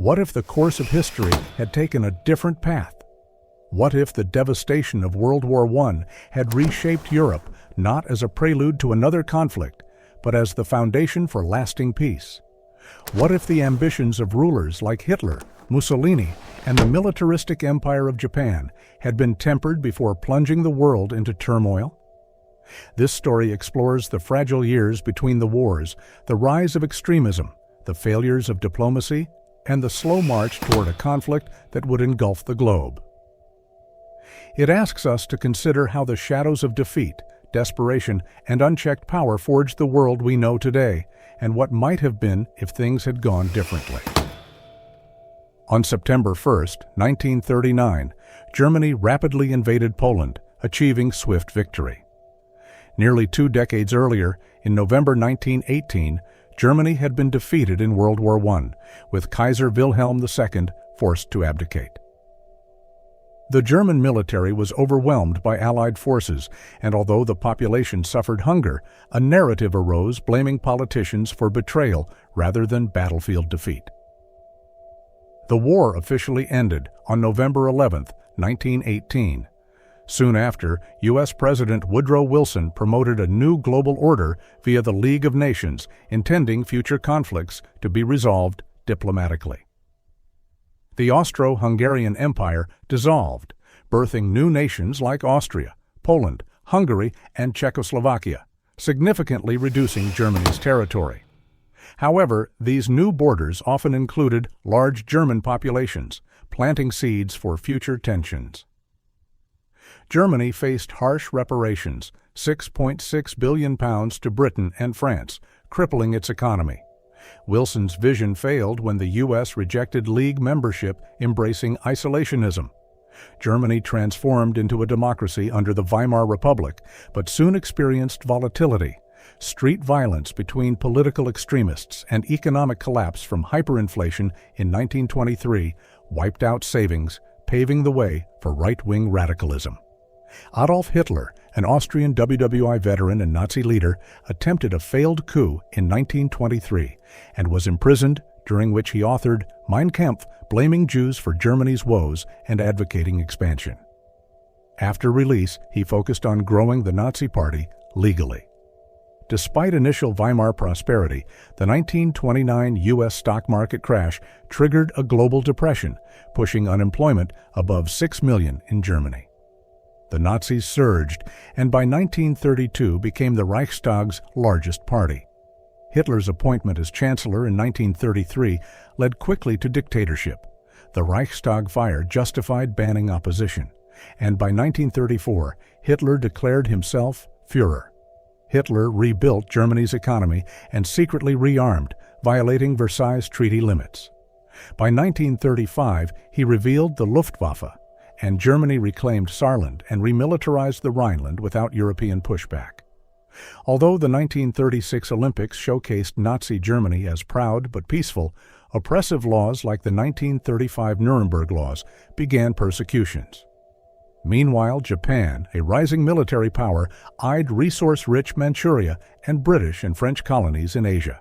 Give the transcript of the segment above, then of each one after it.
What if the course of history had taken a different path? What if the devastation of World War I had reshaped Europe not as a prelude to another conflict, but as the foundation for lasting peace? What if the ambitions of rulers like Hitler, Mussolini, and the militaristic empire of Japan had been tempered before plunging the world into turmoil? This story explores the fragile years between the wars, the rise of extremism, the failures of diplomacy, and the slow march toward a conflict that would engulf the globe. It asks us to consider how the shadows of defeat, desperation, and unchecked power forged the world we know today, and what might have been if things had gone differently. On September 1, 1939, Germany rapidly invaded Poland, achieving swift victory. Nearly 2 decades earlier, in November 1918, Germany had been defeated in World War I, with Kaiser Wilhelm II forced to abdicate. The German military was overwhelmed by Allied forces, and although the population suffered hunger, a narrative arose blaming politicians for betrayal rather than battlefield defeat. The war officially ended on November 11, 1918. Soon after, U.S. President Woodrow Wilson promoted a new global order via the League of Nations, intending future conflicts to be resolved diplomatically. The Austro-Hungarian Empire dissolved, birthing new nations like Austria, Poland, Hungary, and Czechoslovakia, significantly reducing Germany's territory. However, these new borders often included large German populations, planting seeds for future tensions. Germany faced harsh reparations, £6.6 billion to Britain and France, crippling its economy. Wilson's vision failed when the U.S. rejected League membership, embracing isolationism. Germany transformed into a democracy under the Weimar Republic, but soon experienced volatility. Street violence between political extremists and economic collapse from hyperinflation in 1923 wiped out savings, paving the way for right-wing radicalism. Adolf Hitler, an Austrian WWI veteran and Nazi leader, attempted a failed coup in 1923 and was imprisoned, during which he authored Mein Kampf, blaming Jews for Germany's woes and advocating expansion. After release, he focused on growing the Nazi Party legally. Despite initial Weimar prosperity, the 1929 U.S. stock market crash triggered a global depression, pushing unemployment above 6 million in Germany. The Nazis surged, and by 1932 became the Reichstag's largest party. Hitler's appointment as chancellor in 1933 led quickly to dictatorship. The Reichstag fire justified banning opposition, and by 1934, Hitler declared himself Führer. Hitler rebuilt Germany's economy and secretly rearmed, violating Versailles Treaty limits. By 1935, he revealed the Luftwaffe, and Germany reclaimed Saarland and remilitarized the Rhineland without European pushback. Although the 1936 Olympics showcased Nazi Germany as proud but peaceful, oppressive laws like the 1935 Nuremberg Laws began persecutions. Meanwhile, Japan, a rising military power, eyed resource-rich Manchuria and British and French colonies in Asia.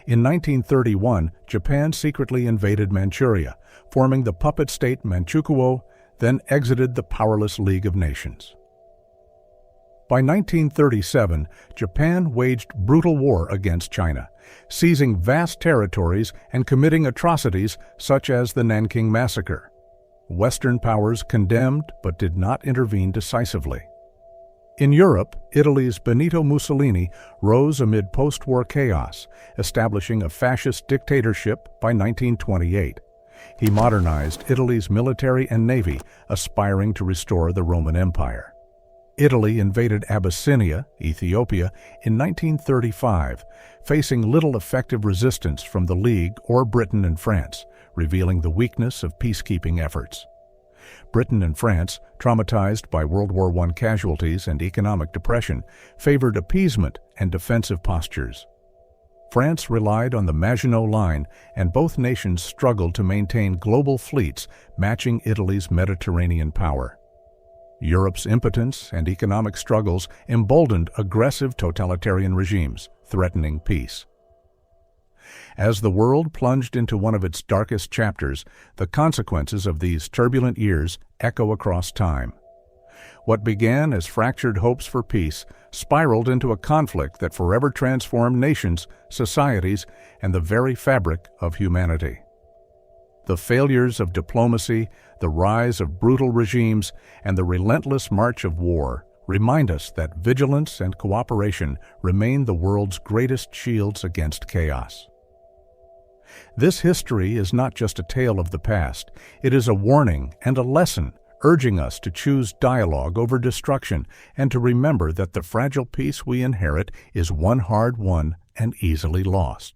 In 1931, Japan secretly invaded Manchuria, forming the puppet state Manchukuo, then exited the powerless League of Nations. By 1937, Japan waged brutal war against China, seizing vast territories and committing atrocities such as the Nanking Massacre. Western powers condemned but did not intervene decisively. In Europe, Italy's Benito Mussolini rose amid post-war chaos, establishing a fascist dictatorship by 1928. He modernized Italy's military and navy, aspiring to restore the Roman Empire. Italy invaded Abyssinia, Ethiopia, in 1935, facing little effective resistance from the League or Britain and France, revealing the weakness of peacekeeping efforts. Britain and France, traumatized by World War I casualties and economic depression, favored appeasement and defensive postures. France relied on the Maginot Line, and both nations struggled to maintain global fleets matching Italy's Mediterranean power. Europe's impotence and economic struggles emboldened aggressive totalitarian regimes, threatening peace. As the world plunged into one of its darkest chapters, the consequences of these turbulent years echo across time. What began as fractured hopes for peace spiraled into a conflict that forever transformed nations, societies, and the very fabric of humanity. The failures of diplomacy, the rise of brutal regimes, and the relentless march of war remind us that vigilance and cooperation remain the world's greatest shields against chaos. This history is not just a tale of the past, it is a warning and a lesson urging us to choose dialogue over destruction and to remember that the fragile peace we inherit is one hard won and easily lost.